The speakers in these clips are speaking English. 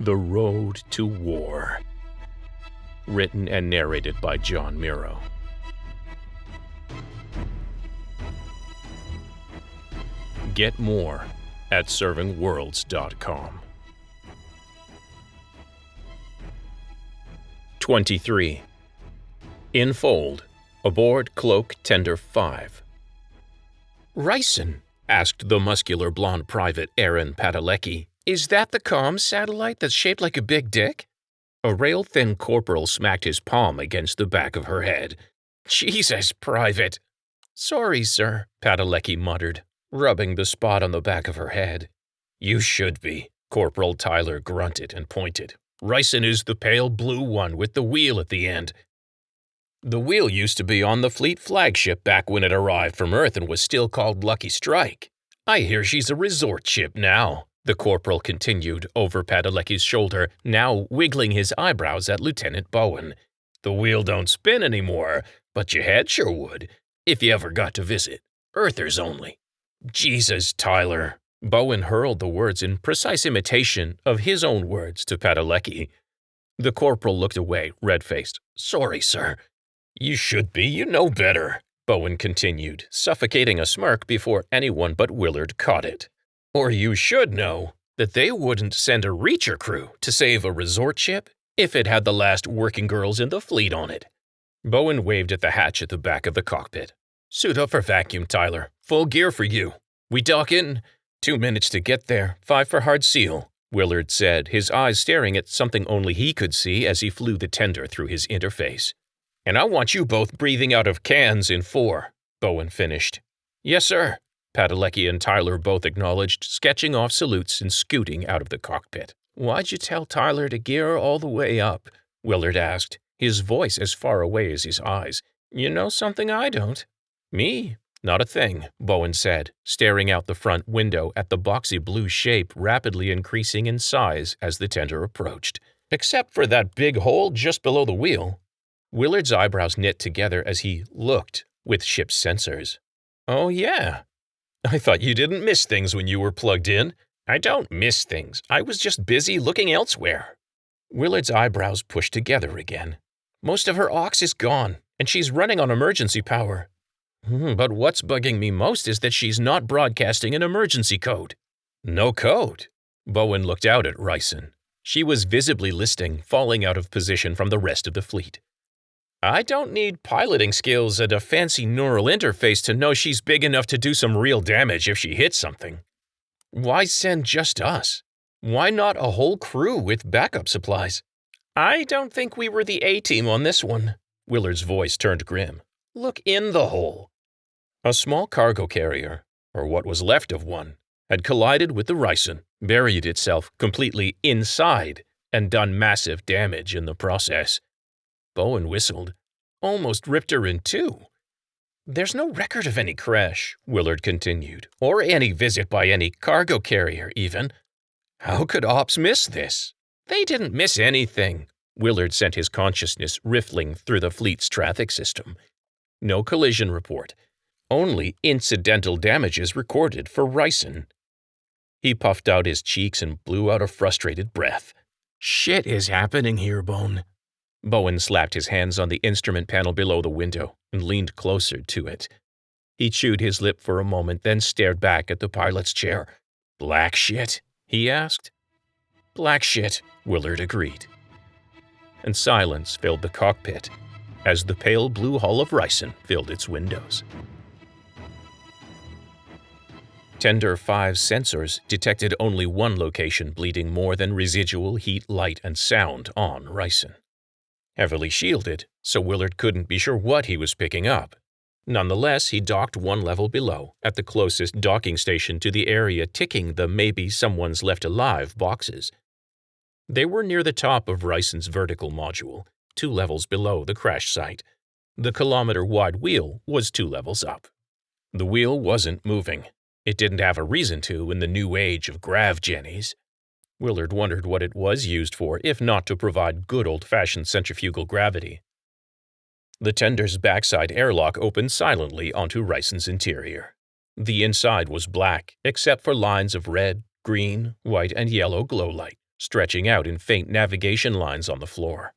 The Road to War. Written and narrated by John Miro. Get more at servingworlds.com. 23. In fold, aboard Cloak Tender 5. "Ryson," asked the muscular blonde private Aaron Padalecki, "is that the comms satellite that's shaped like a big dick?" A rail-thin corporal smacked his palm against the back of her head. "Jesus, Private." "Sorry, sir," Padalecki muttered, rubbing the spot on the back of her head. "You should be," Corporal Tyler grunted and pointed. "Ryson is the pale blue one with the wheel at the end. The wheel used to be on the fleet flagship back when it arrived from Earth and was still called Lucky Strike. I hear she's a resort ship now," the corporal continued over Padalecki's shoulder, now wiggling his eyebrows at Lieutenant Bowen. "The wheel don't spin anymore, but your head sure would, if you ever got to visit. Earthers only." "Jesus, Tyler." Bowen hurled the words in precise imitation of his own words to Padalecki. The corporal looked away, red-faced. "Sorry, sir." "You should be, you know better," Bowen continued, suffocating a smirk before anyone but Willard caught it. "Or you should know that they wouldn't send a Reacher crew to save a resort ship if it had the last working girls in the fleet on it." Bowen waved at the hatch at the back of the cockpit. "Suit up for vacuum, Tyler. Full gear for you. We dock in 2 minutes to get there, 5 for hard seal," Willard said, his eyes staring at something only he could see as he flew the tender through his interface. "And I want you both breathing out of cans in 4, Bowen finished. "Yes, sir," Padalecki and Tyler both acknowledged, sketching off salutes and scooting out of the cockpit. "Why'd you tell Tyler to gear all the way up?" Willard asked, his voice as far away as his eyes. "You know something I don't." "Me? Not a thing," Bowen said, staring out the front window at the boxy blue shape rapidly increasing in size as the tender approached. "Except for that big hole just below the wheel." Willard's eyebrows knit together as he looked with ship's sensors. "Oh, yeah. I thought you didn't miss things when you were plugged in." "I don't miss things. I was just busy looking elsewhere." Willard's eyebrows pushed together again. "Most of her aux is gone, and she's running on emergency power. But what's bugging me most is that she's not broadcasting an emergency code." "No code?" Bowen looked out at Ryson. She was visibly listing, falling out of position from the rest of the fleet. "I don't need piloting skills and a fancy neural interface to know she's big enough to do some real damage if she hits something. Why send just us? Why not a whole crew with backup supplies?" "I don't think we were the A-team on this one." Willard's voice turned grim. "Look in the hole." A small cargo carrier, or what was left of one, had collided with the Ryson, buried itself completely inside, and done massive damage in the process. Bowen whistled. "Almost ripped her in two." "There's no record of any crash," Willard continued, "or any visit by any cargo carrier, even. How could Ops miss this?" "They didn't miss anything." Willard sent his consciousness riffling through the fleet's traffic system. No collision report. Only incidental damages recorded for Ryson. He puffed out his cheeks and blew out a frustrated breath. "Shit is happening here, Bone." Bowen slapped his hands on the instrument panel below the window and leaned closer to it. He chewed his lip for a moment, then stared back at the pilot's chair. "Black shit?" he asked. "Black shit," Willard agreed. And silence filled the cockpit as the pale blue hull of Ryson filled its windows. Tender 5's sensors detected only one location bleeding more than residual heat, light, and sound on Ryson. Heavily shielded, so Willard couldn't be sure what he was picking up. Nonetheless, he docked one level below, at the closest docking station to the area ticking the "maybe someone's left alive" boxes. They were near the top of Ryson's vertical module, 2 levels below the crash site. The kilometer-wide wheel was 2 levels up. The wheel wasn't moving. It didn't have a reason to in the new age of grav jennies. Willard wondered what it was used for, if not to provide good old-fashioned centrifugal gravity. The tender's backside airlock opened silently onto Ryson's interior. The inside was black, except for lines of red, green, white, and yellow glow light, stretching out in faint navigation lines on the floor.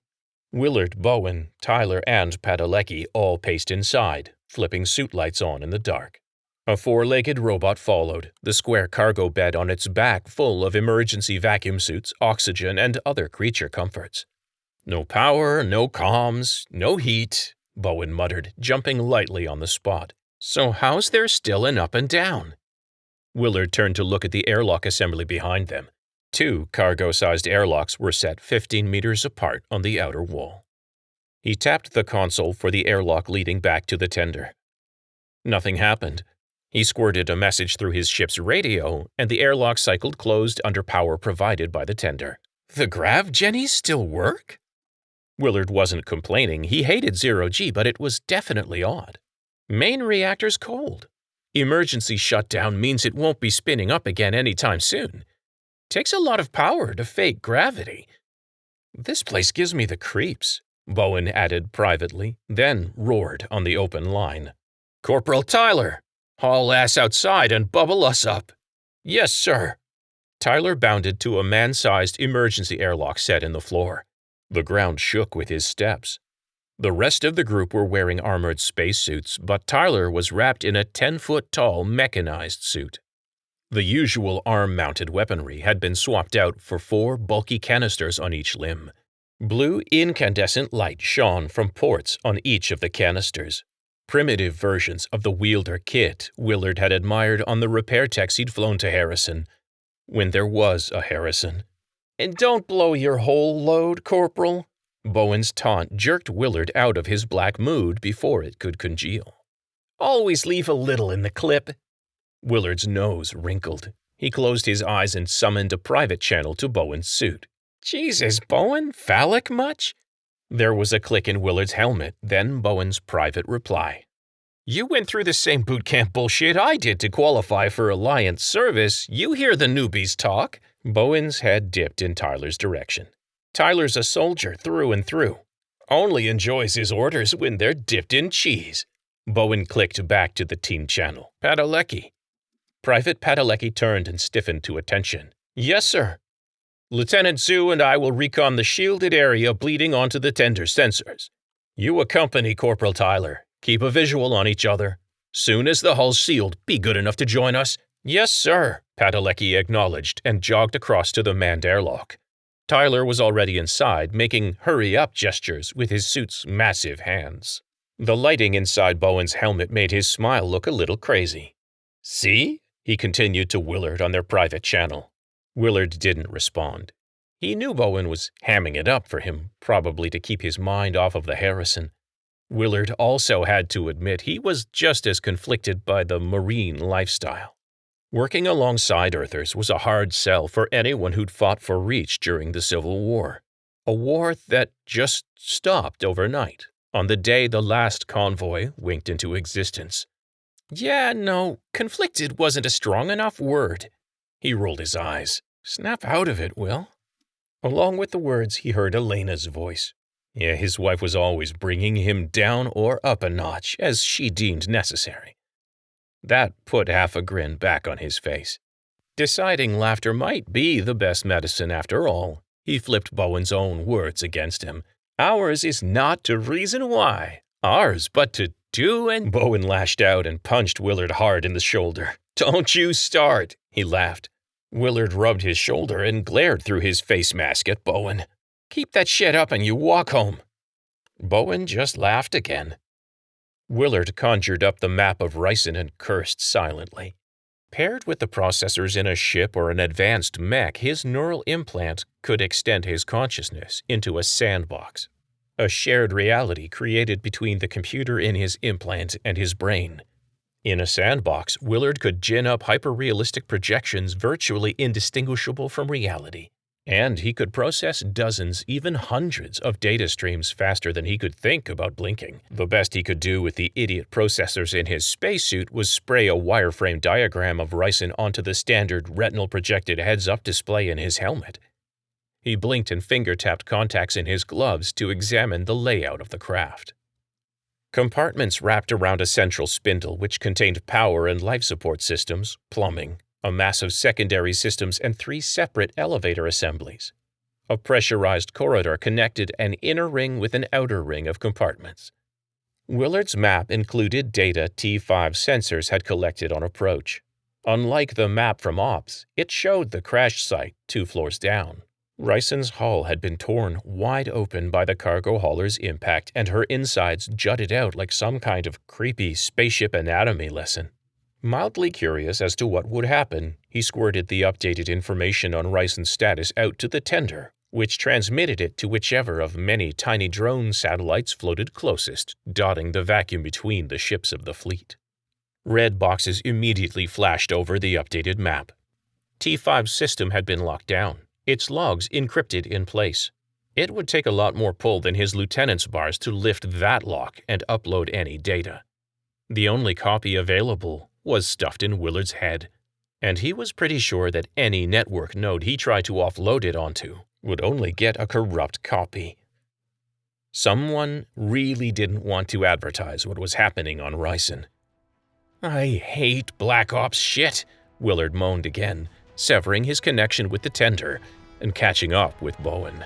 Willard, Bowen, Tyler, and Padalecki all paced inside, flipping suit lights on in the dark. A four-legged robot followed, the square cargo bed on its back full of emergency vacuum suits, oxygen, and other creature comforts. "No power, no comms, no heat," Bowen muttered, jumping lightly on the spot. "So how's there still an up and down?" Willard turned to look at the airlock assembly behind them. Two cargo-sized airlocks were set 15 meters apart on the outer wall. He tapped the console for the airlock leading back to the tender. Nothing happened. He squirted a message through his ship's radio, and the airlock cycled closed under power provided by the tender. "The grav jennies still work?" Willard wasn't complaining. He hated zero-G, but it was definitely odd. "Main reactor's cold. Emergency shutdown means it won't be spinning up again anytime soon. Takes a lot of power to fake gravity. This place gives me the creeps," Bowen added privately, then roared on the open line. "Corporal Tyler, haul ass outside and bubble us up." "Yes, sir." Tyler bounded to a man-sized emergency airlock set in the floor. The ground shook with his steps. The rest of the group were wearing armored spacesuits, but Tyler was wrapped in a 10-foot-tall mechanized suit. The usual arm-mounted weaponry had been swapped out for 4 bulky canisters on each limb. Blue incandescent light shone from ports on each of the canisters. Primitive versions of the wielder kit Willard had admired on the repair techs he'd flown to Harrison, when there was a Harrison. "And don't blow your whole load, Corporal." Bowen's taunt jerked Willard out of his black mood before it could congeal. "Always leave a little in the clip." Willard's nose wrinkled. He closed his eyes and summoned a private channel to Bowen's suit. "Jesus, Bowen, phallic much?" There was a click in Willard's helmet, then Bowen's private reply. "You went through the same boot camp bullshit I did to qualify for Alliance service. You hear the newbies talk." Bowen's head dipped in Tyler's direction. "Tyler's a soldier through and through. Only enjoys his orders when they're dipped in cheese." Bowen clicked back to the team channel. "Padalecki." Private Padalecki turned and stiffened to attention. "Yes, sir." "Lieutenant Zhu and I will recon the shielded area bleeding onto the tender sensors. You accompany Corporal Tyler. Keep a visual on each other. Soon as the hull's sealed, be good enough to join us." "Yes, sir," Padalecki acknowledged and jogged across to the manned airlock. Tyler was already inside, making hurry-up gestures with his suit's massive hands. The lighting inside Bowen's helmet made his smile look a little crazy. "See?" he continued to Willard on their private channel. Willard didn't respond. He knew Bowen was hamming it up for him, probably to keep his mind off of the Harrison. Willard also had to admit he was just as conflicted by the Marine lifestyle. Working alongside Earthers was a hard sell for anyone who'd fought for Reach during the Civil War. A war that just stopped overnight, on the day the last convoy winked into existence. "Yeah, no, conflicted wasn't a strong enough word." He rolled his eyes. "Snap out of it, Will." Along with the words, he heard Elena's voice. Yeah, his wife was always bringing him down or up a notch, as she deemed necessary. That put half a grin back on his face. Deciding laughter might be the best medicine after all, he flipped Bowen's own words against him. "Ours is not to reason why. Ours but to do," and Bowen lashed out and punched Willard hard in the shoulder. "Don't you start," he laughed. Willard rubbed his shoulder and glared through his face mask at Bowen. "Keep that shit up and you walk home." Bowen just laughed again. Willard conjured up the map of Ryson and cursed silently. Paired with the processors in a ship or an advanced mech, his neural implant could extend his consciousness into a sandbox, a shared reality created between the computer in his implant and his brain. In a sandbox, Willard could gin up hyper-realistic projections virtually indistinguishable from reality. And he could process dozens, even hundreds of data streams faster than he could think about blinking. The best he could do with the idiot processors in his spacesuit was spray a wireframe diagram of Ryson onto the standard retinal projected heads-up display in his helmet. He blinked and finger-tapped contacts in his gloves to examine the layout of the craft. Compartments wrapped around a central spindle which contained power and life support systems, plumbing, a mass of secondary systems, and 3 separate elevator assemblies. A pressurized corridor connected an inner ring with an outer ring of compartments. Willard's map included data T5 sensors had collected on approach. Unlike the map from Ops, it showed the crash site 2 floors down. Ryson's hull had been torn wide open by the cargo hauler's impact, and her insides jutted out like some kind of creepy spaceship anatomy lesson. Mildly curious as to what would happen, he squirted the updated information on Ryson's status out to the tender, which transmitted it to whichever of many tiny drone satellites floated closest, dotting the vacuum between the ships of the fleet. Red boxes immediately flashed over the updated map. T5's system had been locked down, its logs encrypted in place. It would take a lot more pull than his lieutenant's bars to lift that lock and upload any data. The only copy available was stuffed in Willard's head, and he was pretty sure that any network node he tried to offload it onto would only get a corrupt copy. Someone really didn't want to advertise what was happening on Ryson. "I hate Black Ops shit," Willard moaned again, severing his connection with the tender and catching up with Bowen.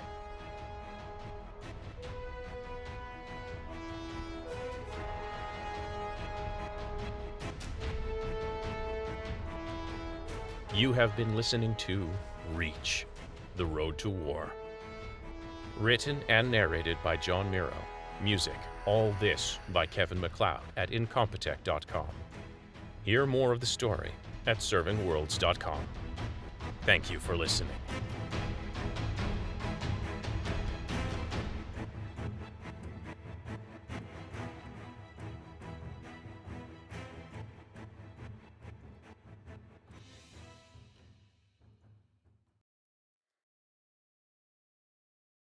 You have been listening to Reach, The Road to War. Written and narrated by John Miro. Music, All This by Kevin MacLeod at Incompetech.com. Hear more of the story at servingworlds.com. Thank you for listening.